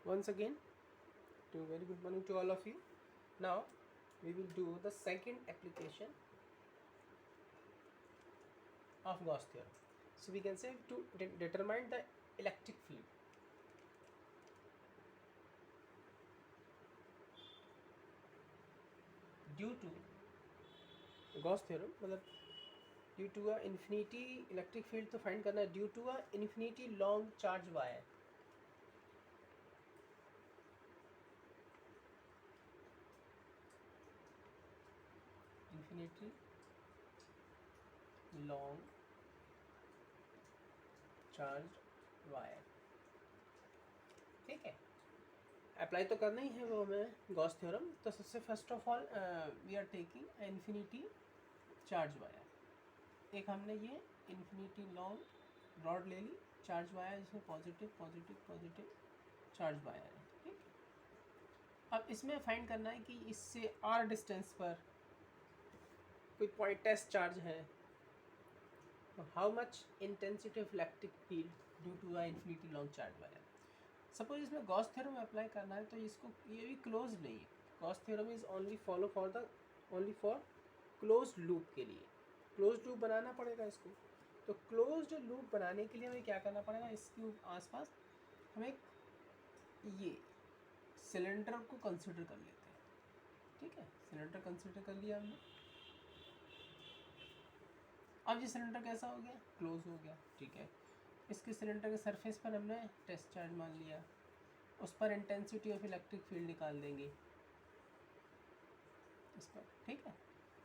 Once again, to very good morning to all of you. Now we will do the second application of Gauss theorem. So we can say to determine the electric field. Due to Gauss theorem, मतलब due to a infinity electric field तो find करना है due to a infinity long charge wire. Infinity long charged wire. ठीक है, apply तो करना ही है वो हमें गॉस थ्योरम. तो सबसे first of all we are taking infinity charge wire. एक हमने ये इन्फिनिटी लॉन्ग रॉड ले ली चार्ज वायर, जिसमें positive positive positive charge wire है. ठीक, अब इसमें फाइंड करना है कि इससे आर डिस्टेंस पर कोई पॉइंट टेस्ट चार्ज है. How much intensity of electric field due to a infinity long charge wire. Suppose इसमें गॉस थ्योरम अप्लाई करना है तो इसको ये भी क्लोज नहीं है. Gauss theorem is only follow for the only for close loop के लिए. क्लोज लूप बनाना पड़ेगा इसको. तो क्लोज्ड लूप बनाने के लिए हमें क्या करना पड़ेगा, इसके आसपास हमें ये सिलेंडर को कंसिडर कर लेते हैं. ठीक है, सिलेंडर कंसिडर कर लिया हमने. अब ये सिलेंडर कैसा हो गया, क्लोज हो गया. ठीक है, इसके सिलेंडर के सरफेस पर हमने टेस्ट चार्ज मान लिया. उस पर इंटेंसिटी ऑफ इलेक्ट्रिक फील्ड निकाल देंगे इस पर. ठीक है,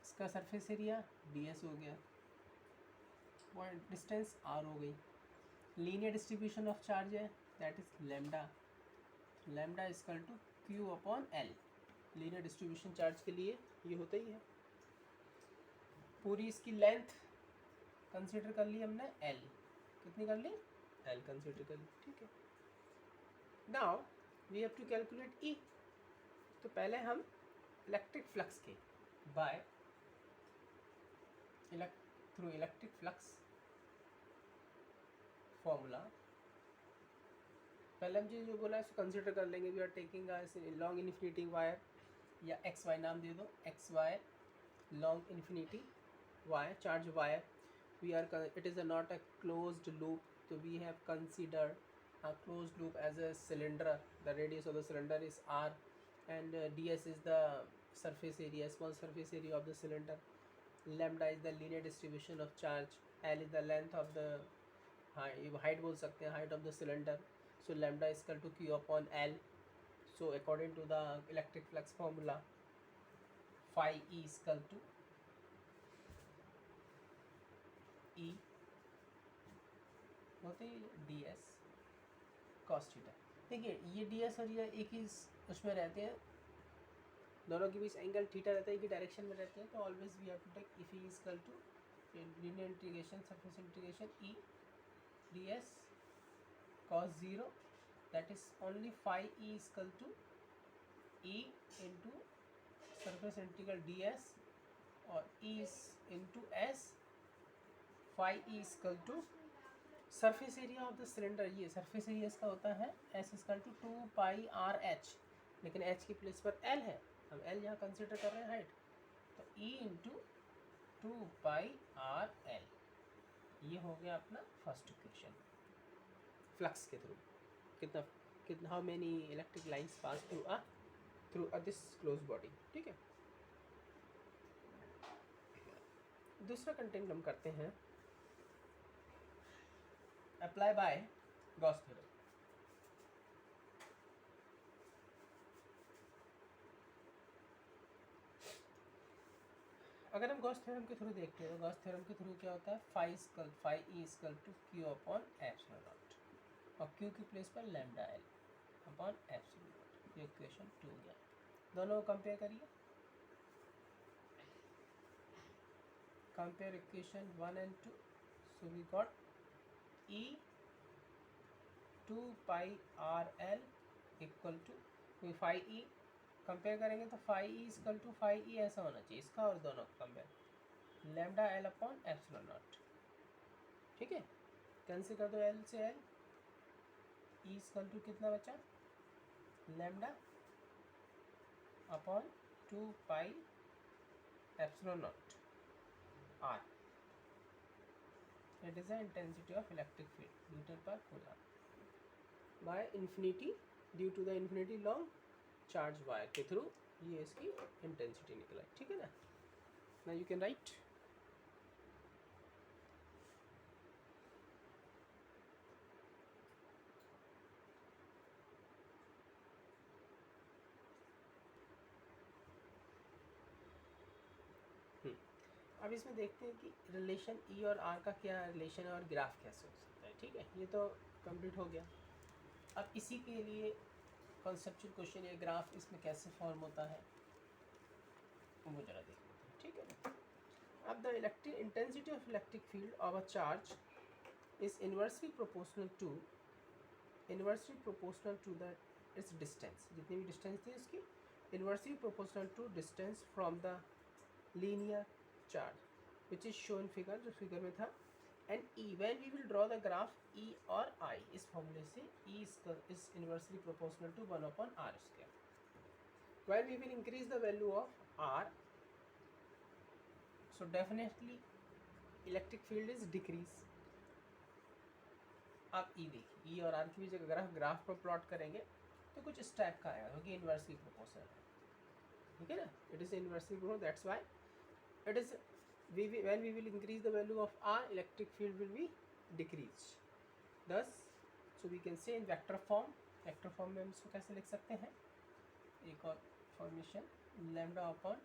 इसका सरफेस एरिया ds हो गया, पॉइंट डिस्टेंस r हो गई. लीनियर डिस्ट्रीब्यूशन ऑफ चार्ज है, that is lambda. Lambda equal to q upon l. Linear distribution charge के लिए ये होता ही है. पूरी इसकी लेंथ कंसिडर कर ली हमने l. कितनी कर ली, l कंसिडर कर ली. ठीक है, now we have to calculate E. तो पहले हम इलेक्ट्रिक फ्लक्स के by through electric flux formula, पहले हम जो बोला है उसको कंसिडर कर लेंगे. We are taking long infinity wire, या एक्स वाई नाम दे दो, x y long infinity wire charge wire. We are it is not a closed loop. तो we have considered a closed loop as a cylinder. The radius of the cylinder is r, and ds is the surface area, small surface area of the cylinder. Lambda is the linear distribution of charge. L is the length of the height बोल सकते हैं, height of the cylinder. So lambda is equal to q upon l. So according to the electric flux formula, phi E is equal to E होते ds cos theta. देखिए ये ds और ये एक ही उसमें रहते हैं, दोनों के बीच एंगल थीटा रहता है, एक ही डायरेक्शन में रहते हैं. तो always we have to take if E is equal to linear integration surface integration E ds cos 0, that is only phi E is equal to E into surface integral ds और E into S. Phi E is equal to surface area of the cylinder. ये surface area इसका होता है S equal to 2 pi R H, लेकिन H की place पर L है, हम एल यहाँ कंसिडर कर रहे हैं हाइट. तो E into 2 pi R L. ये हो गया अपना फर्स्ट इक्वेशन. फ्लक्स के थ्रू कितना कितना how many electric lines pass through this close body. ठीक है, दूसरा कंटेंट हम करते हैं अप्लाई बाय गॉस थ्योरम. अगर हम गॉस थ्योरम के थ्रू देखते हैं तो गॉस थ्योरम के थ्रू क्या होता है, phi E equal to Q upon epsilon not, और क्यू की प्लेस पर lambda L upon epsilon not. ये इक्वेशन 2 हो गया. दोनों को कंपेयर करिए. Compare equation 1 and 2. So we got E 2 pi R L equal to phi E. Compare करेंगे तो phi E equal to phi E ऐसा होना चाहिए इसका, और दोनों का compare lambda L upon epsilon not. ठीक है, कैंसिल कर दो एल से एल. ई इक्वल टू कितना बचा, lambda upon 2 pi epsilon not R. It is the intensity of electric field meter per coulomb by infinity due to the infinity long charge wire के through ये इसकी intensity निकला. ठीक है ना. Now you can write. अब इसमें देखते हैं कि रिलेशन ई और आर का क्या रिलेशन है और ग्राफ कैसे हो सकता है. ठीक है, ये तो कंप्लीट हो गया. अब इसी के लिए कॉन्सेप्चुअल क्वेश्चन ये ग्राफ इसमें कैसे फॉर्म होता है वो जरा देख लेते हैं. ठीक है ना. अब the electric intensity of electric field of a charge is inversely proportional to the its distance. जितनी भी डिस्टेंस थी उसकी inversely proportional to distance from the linear charge which is shown figure, जो फिगर में था. And E when we will draw the graph E और I इस फॉर्मूले से E is inversely proportional to 1/r². When we will increase the value of r, so definitely electric field is decrease. आप ई देखिए, ई और are की भी जगह ग्राफ पर प्लॉट करेंगे तो कुछ इस टाइप का आएगा क्योंकि इन्वर्सली प्रोपोर्शनल है. ठीक है ना. It is inversely proportional, that's why it is when we will increase the value of r, electric field will be decreased. Thus, so we can say in vector form में हम इसको कैसे लिख सकते हैं. एक और formation lambda upon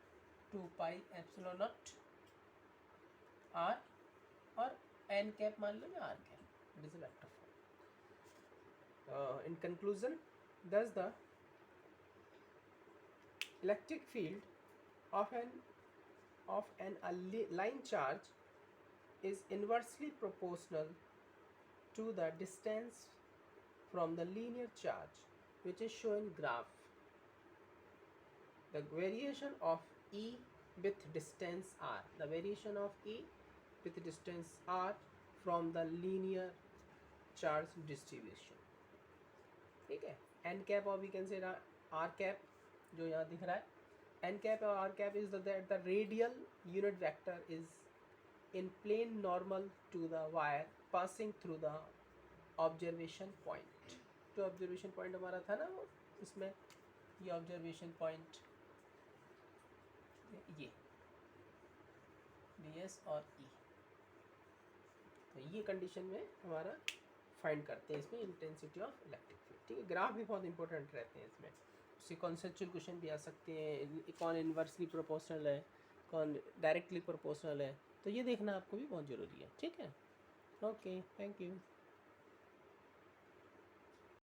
2 pi epsilon not r और n कैप मान लो या r cap. It is a vector form. In conclusion, thus the electric field of an line charge is inversely proportional to the distance from the linear charge which is shown in graph. The variation of E with distance r, the variation of E with distance r from the linear charge distribution. ठीक है. n cap or we can say r cap जो यहाँ दिख रहा है. n cap or r cap is that the radial unit vector is in plane normal to the wire passing through the observation point. जो observation point हमारा था ना वो इसमें ये observation point ये ds और e. तो ये कंडीशन में हमारा फाइंड करते हैं इसमें इंटेंसिटी ऑफ इलेक्ट्रिक फील्ड. ठीक है. ग्राफ भी बहुत इंपॉर्टेंट रहते हैं इसमें. उससे कॉन्सेप्चुअल क्वेश्चन भी आ सकते हैं. कौन इन्वर्सली प्रोपोर्शनल है, कौन डायरेक्टली प्रोपोर्शनल है, तो ये देखना आपको भी बहुत ज़रूरी है. ठीक है. Okay, thank you.